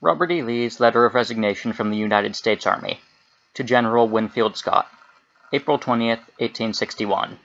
Robert E. Lee's letter of resignation from the United States Army to General Winfield Scott, April 20th, 1861.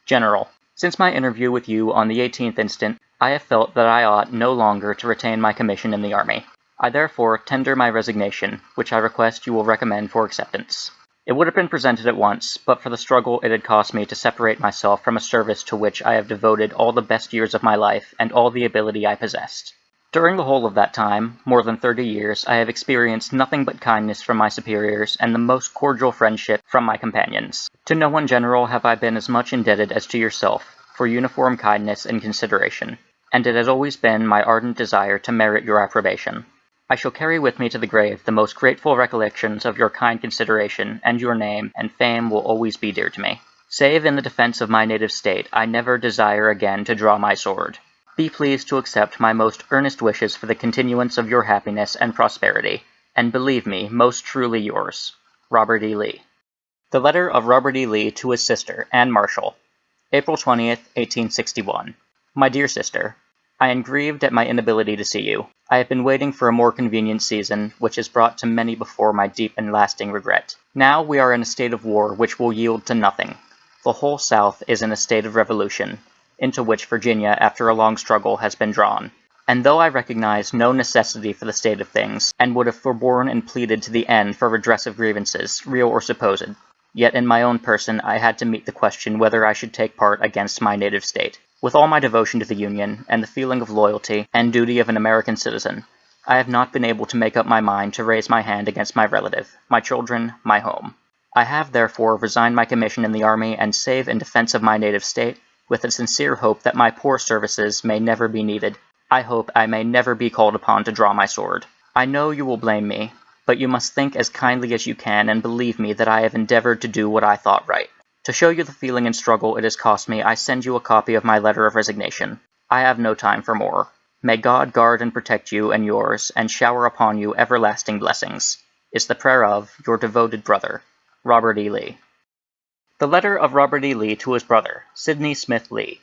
General, since my interview with you on the 18th instant, I have felt that I ought no longer to retain my commission in the Army. I therefore tender my resignation, which I request you will recommend for acceptance. It would have been presented at once, but for the struggle it had cost me to separate myself from a service to which I have devoted all the best years of my life and all the ability I possessed. During the whole of that time, more than 30 years, I have experienced nothing but kindness from my superiors and the most cordial friendship from my companions. To no one, General, have I been as much indebted as to yourself for uniform kindness and consideration, and it has always been my ardent desire to merit your approbation. I shall carry with me to the grave the most grateful recollections of your kind consideration, and your name and fame will always be dear to me. Save in the defense of my native state, I never desire again to draw my sword. Be pleased to accept my most earnest wishes for the continuance of your happiness and prosperity, and believe me most truly yours, Robert E. Lee. The letter of Robert E. Lee to his sister, Anne Marshall, April 20th, 1861. My dear sister, I am grieved at my inability to see you. I have been waiting for a more convenient season, which has brought to many before my deep and lasting regret. Now we are in a state of war which will yield to nothing. The whole South is in a state of revolution, into which Virginia, after a long struggle, has been drawn. And though I recognize no necessity for the state of things, and would have forborne and pleaded to the end for redress of grievances, real or supposed, yet in my own person I had to meet the question whether I should take part against my native state. With all my devotion to the Union, and the feeling of loyalty and duty of an American citizen, I have not been able to make up my mind to raise my hand against my relative, my children, my home. I have, therefore, resigned my commission in the Army and save in defense of my native state, with a sincere hope that my poor services may never be needed. I hope I may never be called upon to draw my sword. I know you will blame me, but you must think as kindly as you can and believe me that I have endeavored to do what I thought right. To show you the feeling and struggle it has cost me, I send you a copy of my letter of resignation. I have no time for more. May God guard and protect you and yours, and shower upon you everlasting blessings, is the prayer of your devoted brother, Robert E. Lee. The letter of Robert E. Lee to his brother, Sidney Smith Lee,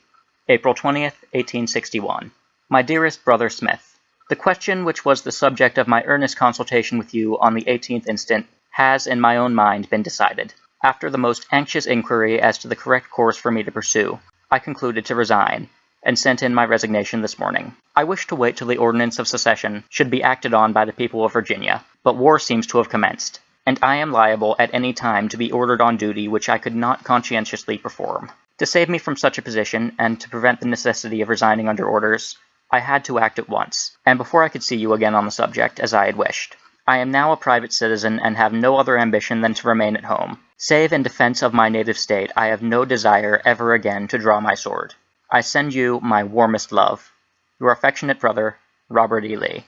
April 20th, 1861. My dearest brother Smith, the question which was the subject of my earnest consultation with you on the 18th instant has in my own mind been decided. After the most anxious inquiry as to the correct course for me to pursue, I concluded to resign, and sent in my resignation this morning. I wish to wait till the ordinance of secession should be acted on by the people of Virginia, but war seems to have commenced, and I am liable at any time to be ordered on duty which I could not conscientiously perform. To save me from such a position, and to prevent the necessity of resigning under orders, I had to act at once, and before I could see you again on the subject, as I had wished. I am now a private citizen and have no other ambition than to remain at home. Save in defense of my native state, I have no desire ever again to draw my sword. I send you my warmest love. Your affectionate brother, Robert E. Lee.